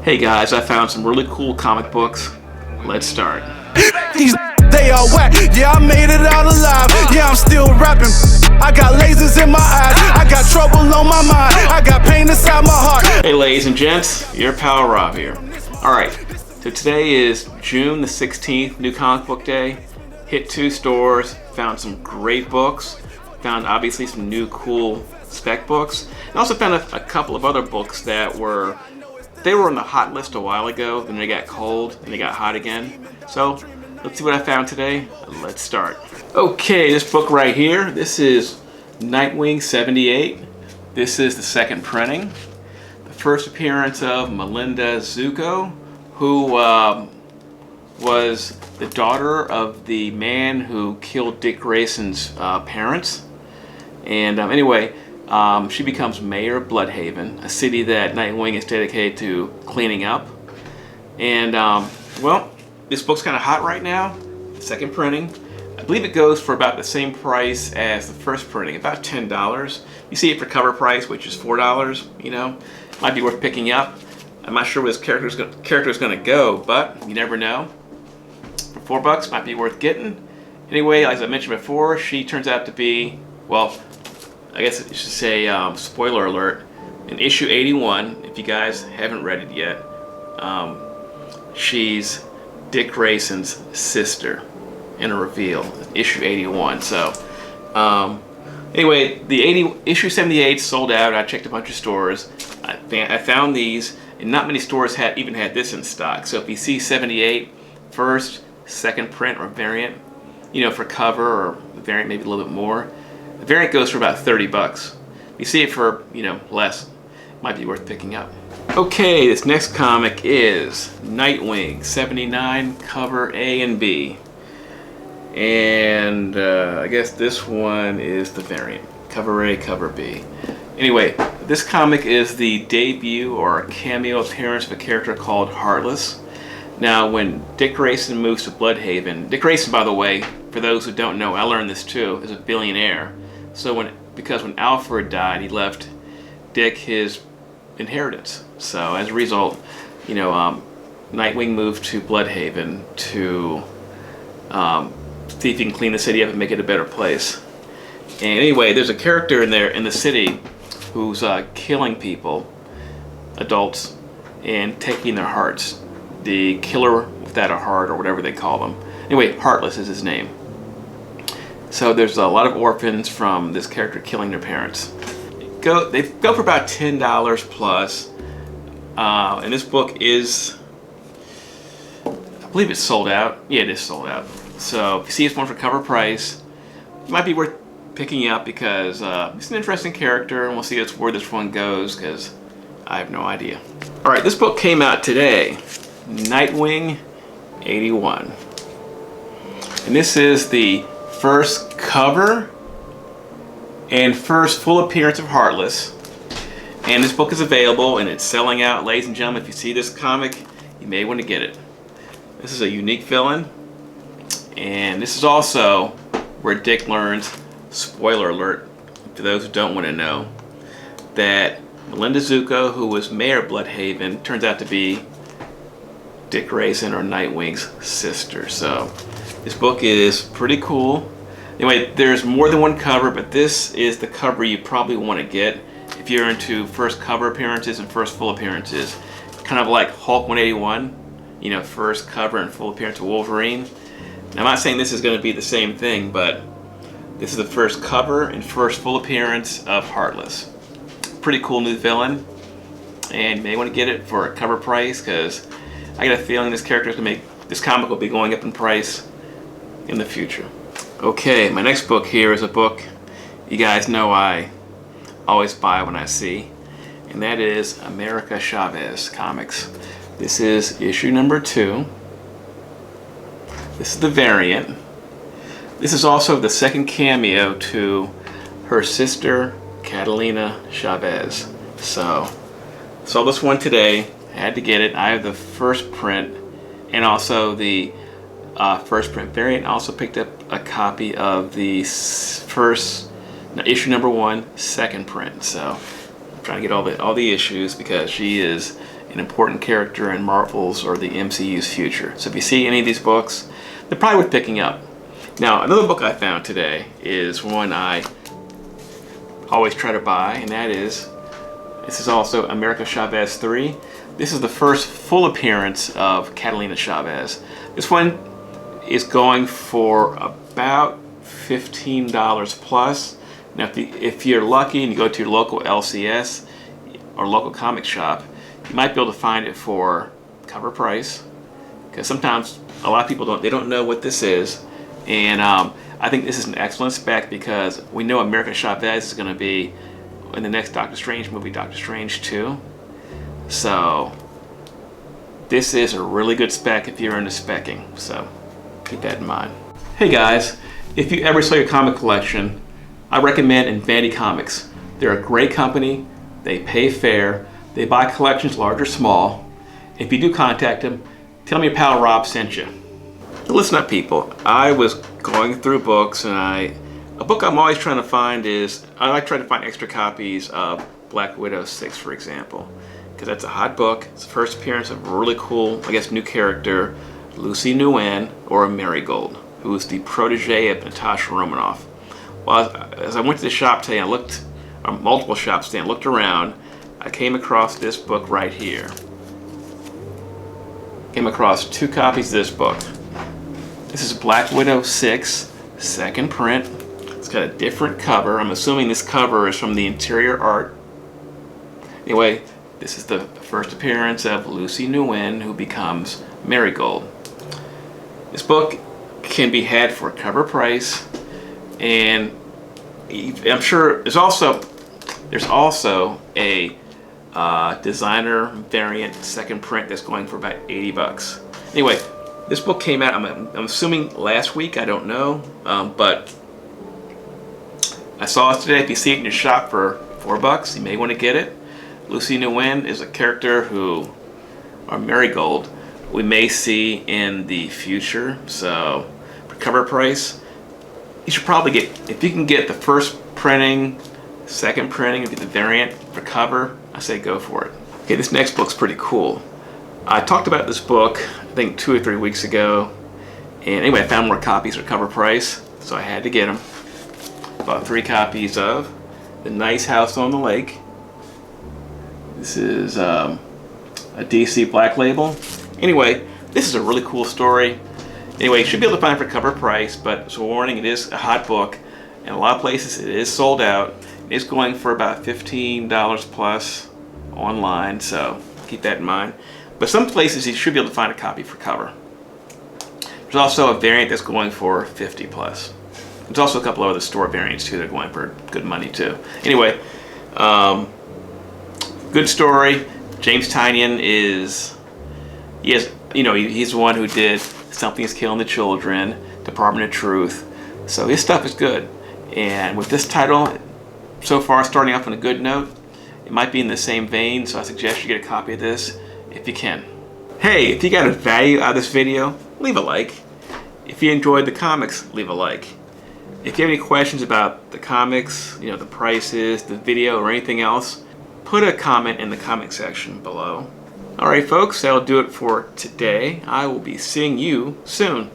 Hey guys, I found some really cool comic books. Let's start. They all whack, yeah, I made it out alive. Yeah, I'm still rapping. I got lasers in my eyes. I got trouble on my mind. I got pain inside my heart. Hey ladies and gents, your pal Rob here. Alright, so today is June the 16th, New Comic Book Day. Hit 2 stores, found some great books, found obviously some new cool spec books, and also found a couple of other books that were on the hot list a while ago, then they got cold and they got hot again. So let's see what I found today. Let's start. Okay, this book right here, this is Nightwing 78. This is the second printing. The first appearance of Melinda Zuko, who was the daughter of the man who killed Dick Grayson's parents. And anyway, she becomes mayor of Bloodhaven, a city that Nightwing is dedicated to cleaning up. And well, this book's kind of hot right now. Second printing. I believe it goes for about the same price as the first printing, about $10. You see it for cover price, which is $4. You know, might be worth picking up. I'm not sure where this character is going to go, but you never know. For $4, might be worth getting. Anyway, as I mentioned before, she turns out to be, well, I guess I should say, spoiler alert, in issue 81, if you guys haven't read it yet, she's Dick Grayson's sister in a reveal, issue 81. So, anyway, issue 78 sold out. I checked a bunch of stores. I found these, and not many stores even had this in stock. So if you see 78, first, second print or variant, you know, for cover or variant maybe a little bit more. The variant goes for about $30. You see it for, you know, less, might be worth picking up. Okay, this next comic is Nightwing 79, cover A and B. And I guess this one is the variant, cover A, cover B. Anyway, this comic is the debut or cameo appearance of a character called Heartless. Now, when Dick Grayson moves to Bloodhaven, Dick Grayson, by the way, for those who don't know, I learned this too, is a billionaire. So because when Alfred died, he left Dick his inheritance. So as a result, you know, Nightwing moved to Bloodhaven to see if he can clean the city up and make it a better place. And anyway, there's a character in there in the city who's killing people, adults, and taking their hearts. The killer without a heart, or whatever they call them. Anyway, Heartless is his name. So there's a lot of orphans from this character killing their parents. They go for about $10 plus. And this book is, I believe it's sold out. Yeah, it is sold out. So if you see it's one for cover price, it might be worth picking up because it's an interesting character, and we'll see where this one goes because I have no idea. All right, this book came out today, Nightwing 81. And this is the first cover and first full appearance of Heartless. And this book is available and it's selling out. Ladies and gentlemen, if you see this comic, you may want to get it. This is a unique villain. And this is also where Dick learns, spoiler alert, for those who don't want to know, that Melinda Zuko, who was mayor of Bloodhaven, turns out to be Dick Grayson, or Nightwing's sister. So this book is pretty cool. Anyway, there's more than one cover, but this is the cover you probably want to get if you're into first cover appearances and first full appearances. Kind of like Hulk 181, you know, first cover and full appearance of Wolverine. Now, I'm not saying this is going to be the same thing, but this is the first cover and first full appearance of Heartless. Pretty cool new villain, and you may want to get it for a cover price because I got a feeling this comic will be going up in price in the future. Okay, my next book here is a book you guys know I always buy when I see, and that is America Chavez Comics. This is issue number 2. This is the variant. This is also the second cameo to her sister, Catalina Chavez. So, saw this one today. Had to get it. I have the first print and also the first print variant. I also picked up a copy of the issue number 1, second print. So trying to get all the issues because she is an important character in Marvel's or the MCU's future. So if you see any of these books, they're probably worth picking up. Now, another book I found today is one I always try to buy, and this is also America Chavez 3. This is the first full appearance of Catalina Chavez. This one is going for about $15 plus. Now, if you're lucky and you go to your local LCS or local comic shop, you might be able to find it for cover price. Because sometimes a lot of people don't know what this is, and I think this is an excellent spec because we know America Chavez is going to be in the next Doctor Strange movie, Doctor Strange 2. So this is a really good spec if you're into specking. So keep that in mind. Hey guys, if you ever sell your comic collection, I recommend Vanity Comics. They're a great company. They pay fair. They buy collections large or small. If you do contact them, tell me your pal Rob sent you. Listen up, people. I was going through books, and a book I'm always trying to find is, I like trying to find extra copies of Black Widow 6, for example, because that's a hot book. It's the first appearance of a really cool, I guess, new character, Lucy Nguyen, or Marigold, who is the protege of Natasha Romanoff. Well, as I went to the shop today, I looked, multiple shops today, and looked around, I came across this book right here. Came across 2 copies of this book. This is Black Widow 6, second print. It's got a different cover. I'm assuming this cover is from the interior art. Anyway, this is the first appearance of Lucy Nguyen, who becomes Marigold. This book can be had for cover price, and I'm sure there's also a designer variant second print that's going for about 80 bucks. Anyway, this book came out, I'm assuming last week, I don't know, but I saw it today. If you see it in your shop for $4, you may want to get it. Lucy Nguyen is a character or Marigold, we may see in the future, so for cover price, you should probably get, if you can get the first printing, second printing, the variant for cover, I say go for it. Okay, this next book's pretty cool. I talked about this book, I think 2 or 3 weeks ago, and anyway, I found more copies for cover price, so I had to get them. Bought 3 copies of The Nice House on the Lake. This is a DC Black Label. Anyway, this is a really cool story. Anyway, you should be able to find it for cover price, but it's a warning, it is a hot book. In a lot of places it is sold out. It's going for about $15 plus online, so keep that in mind. But some places you should be able to find a copy for cover. There's also a variant that's going for $50 plus. There's also a couple of other store variants too that are going for good money too. Anyway, good story. James Tynion he's the one who did Something's Killing the Children, Department of Truth. So his stuff is good. And with this title, so far starting off on a good note, it might be in the same vein, so I suggest you get a copy of this if you can. Hey, if you got a value out of this video, leave a like. If you enjoyed the comics, leave a like. If you have any questions about the comics, the prices, the video, or anything else, put a comment in the comment section below. Alright folks, that'll do it for today. I will be seeing you soon.